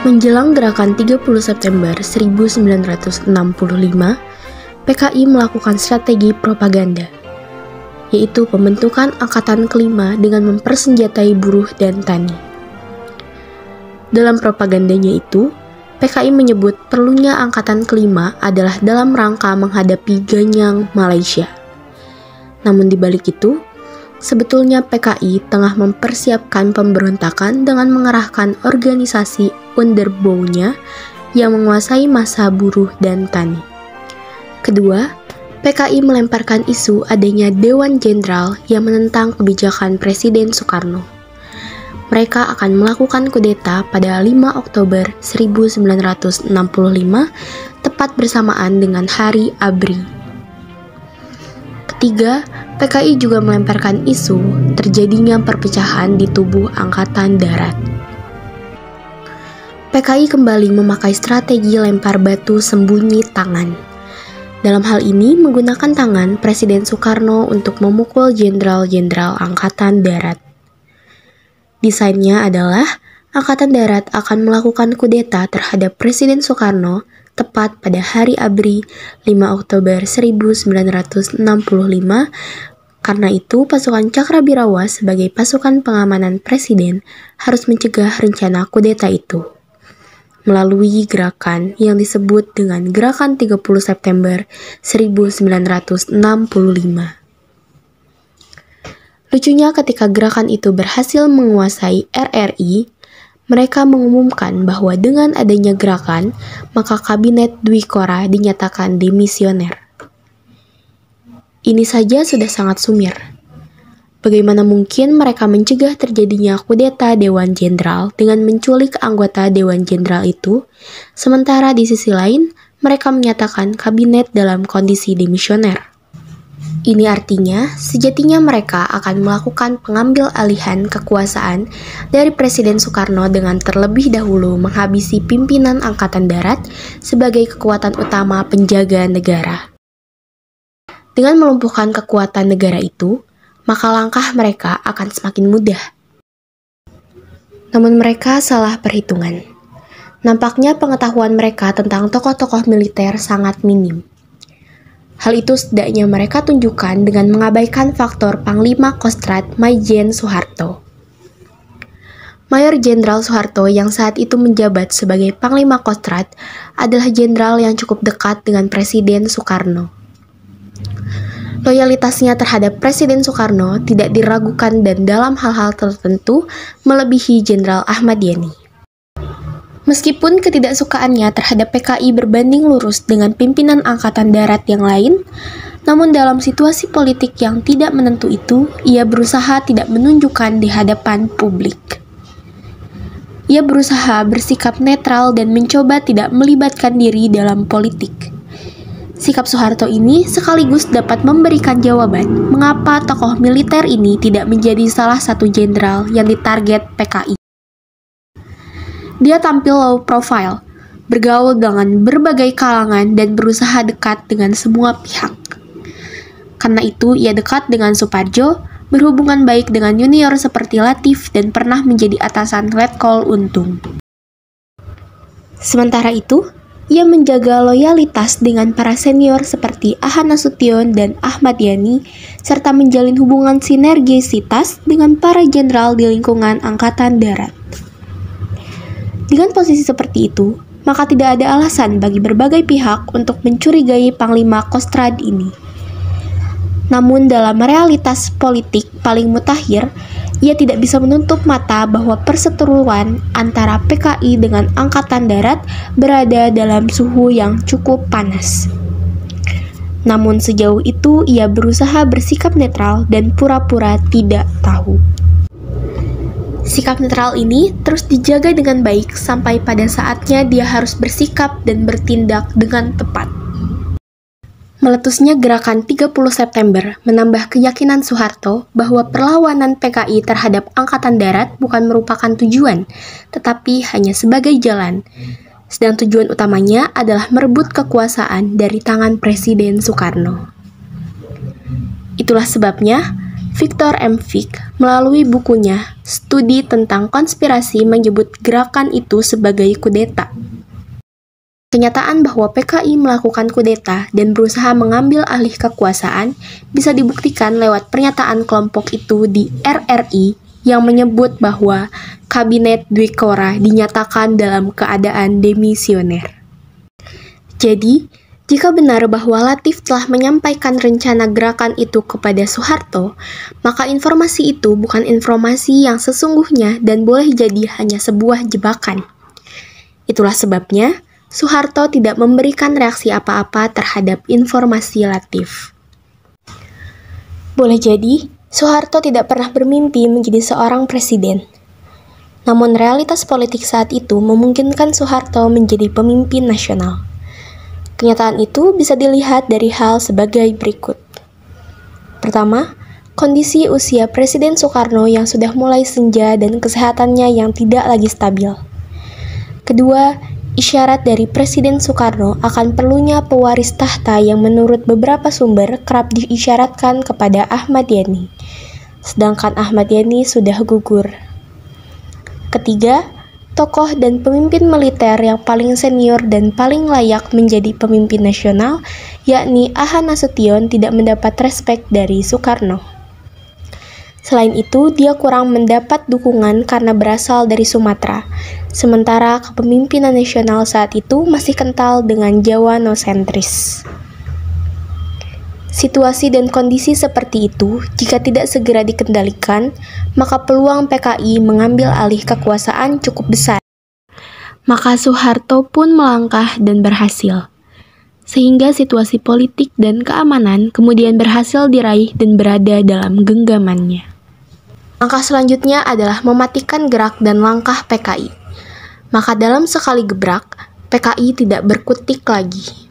Menjelang gerakan 30 September 1965, PKI melakukan strategi propaganda, yaitu pembentukan angkatan kelima dengan mempersenjatai buruh dan tani. Dalam propagandanya itu, PKI menyebut perlunya angkatan kelima adalah dalam rangka menghadapi Ganyang Malaysia. Namun di balik itu, sebetulnya PKI tengah mempersiapkan pemberontakan dengan mengerahkan organisasi Onderbouw-nya yang menguasai massa buruh dan tani. Kedua, PKI melemparkan isu adanya Dewan Jenderal yang menentang kebijakan Presiden Soekarno. Mereka akan melakukan kudeta pada 5 Oktober 1965, tepat bersamaan dengan Hari ABRI. Ketiga, PKI juga melemparkan isu terjadinya perpecahan di tubuh Angkatan Darat. PKI kembali memakai strategi lempar batu sembunyi tangan. Dalam hal ini menggunakan tangan Presiden Soekarno untuk memukul jenderal-jenderal Angkatan Darat. Desainnya adalah Angkatan Darat akan melakukan kudeta terhadap Presiden Soekarno tepat pada Hari ABRI 5 Oktober 1965. Karena itu, pasukan Cakrabirawa sebagai pasukan pengamanan presiden harus mencegah rencana kudeta itu melalui gerakan yang disebut dengan Gerakan 30 September 1965. Lucunya ketika gerakan itu berhasil menguasai RRI, mereka mengumumkan bahwa dengan adanya gerakan, maka Kabinet Dwi Kora dinyatakan demisioner. Ini saja sudah sangat sumir. Bagaimana mungkin mereka mencegah terjadinya kudeta Dewan Jenderal dengan menculik anggota Dewan Jenderal itu, sementara di sisi lain mereka menyatakan kabinet dalam kondisi demisioner. Ini artinya, sejatinya mereka akan melakukan pengambil alihan kekuasaan dari Presiden Soekarno dengan terlebih dahulu menghabisi pimpinan Angkatan Darat sebagai kekuatan utama penjaga negara. Dengan melumpuhkan kekuatan negara itu, maka langkah mereka akan semakin mudah. Namun mereka salah perhitungan. Nampaknya pengetahuan mereka tentang tokoh-tokoh militer sangat minim. Hal itu setidaknya mereka tunjukkan dengan mengabaikan faktor Panglima Kostrad Maijen Soeharto. Mayor Jenderal Soeharto yang saat itu menjabat sebagai Panglima Kostrad adalah jenderal yang cukup dekat dengan Presiden Soekarno. Loyalitasnya terhadap Presiden Soekarno tidak diragukan dan dalam hal-hal tertentu melebihi Jenderal Ahmad Yani. Meskipun ketidaksukaannya terhadap PKI berbanding lurus dengan pimpinan Angkatan Darat yang lain, namun dalam situasi politik yang tidak menentu itu, ia berusaha tidak menunjukkan di hadapan publik. Ia berusaha bersikap netral dan mencoba tidak melibatkan diri dalam politik. Sikap Soeharto ini sekaligus dapat memberikan jawaban mengapa tokoh militer ini tidak menjadi salah satu jenderal yang ditarget PKI. Dia tampil low profile, bergaul dengan berbagai kalangan dan berusaha dekat dengan semua pihak. Karena itu, ia dekat dengan Suparjo, berhubungan baik dengan junior seperti Latif dan pernah menjadi atasan Letkol Untung. Sementara itu, ia menjaga loyalitas dengan para senior seperti Ahan Nasution dan Ahmad Yani, serta menjalin hubungan sinergisitas dengan para jenderal di lingkungan Angkatan Darat. Dengan posisi seperti itu, maka tidak ada alasan bagi berbagai pihak untuk mencurigai Panglima Kostrad ini. Namun dalam realitas politik paling mutakhir, ia tidak bisa menutup mata bahwa perseteruan antara PKI dengan Angkatan Darat berada dalam suhu yang cukup panas. Namun sejauh itu ia berusaha bersikap netral dan pura-pura tidak tahu. Sikap netral ini terus dijaga dengan baik sampai pada saatnya dia harus bersikap dan bertindak dengan tepat. Meletusnya gerakan 30 September menambah keyakinan Soeharto bahwa perlawanan PKI terhadap Angkatan Darat bukan merupakan tujuan, tetapi hanya sebagai jalan. Sedang tujuan utamanya adalah merebut kekuasaan dari tangan Presiden Soekarno. Itulah sebabnya Victor M. Fick melalui bukunya Studi tentang Konspirasi menyebut gerakan itu sebagai kudeta. Kenyataan bahwa PKI melakukan kudeta dan berusaha mengambil alih kekuasaan bisa dibuktikan lewat pernyataan kelompok itu di RRI yang menyebut bahwa Kabinet Dwikora dinyatakan dalam keadaan demisioner. Jadi, jika benar bahwa Latif telah menyampaikan rencana gerakan itu kepada Soeharto, maka informasi itu bukan informasi yang sesungguhnya dan boleh jadi hanya sebuah jebakan. Itulah sebabnya, Soeharto tidak memberikan reaksi apa-apa terhadap informasi Latif. Boleh jadi, Soeharto tidak pernah bermimpi menjadi seorang presiden. Namun realitas politik saat itu memungkinkan Soeharto menjadi pemimpin nasional. Kenyataan itu bisa dilihat dari hal sebagai berikut. Pertama, kondisi usia Presiden Soekarno yang sudah mulai senja dan kesehatannya yang tidak lagi stabil. Kedua, isyarat dari Presiden Soekarno akan perlunya pewaris tahta yang menurut beberapa sumber kerap diisyaratkan kepada Ahmad Yani, sedangkan Ahmad Yani sudah gugur. Ketiga, tokoh dan pemimpin militer yang paling senior dan paling layak menjadi pemimpin nasional, yakni Ahmad Nasution, tidak mendapat respek dari Soekarno. Selain itu, dia kurang mendapat dukungan karena berasal dari Sumatera, sementara kepemimpinan nasional saat itu masih kental dengan Jawa nosentris. Situasi dan kondisi seperti itu, jika tidak segera dikendalikan, maka peluang PKI mengambil alih kekuasaan cukup besar. Maka Soeharto pun melangkah dan berhasil. Sehingga situasi politik dan keamanan kemudian berhasil diraih dan berada dalam genggamannya. Langkah selanjutnya adalah mematikan gerak dan langkah PKI. Maka dalam sekali gebrak, PKI tidak berkutik lagi.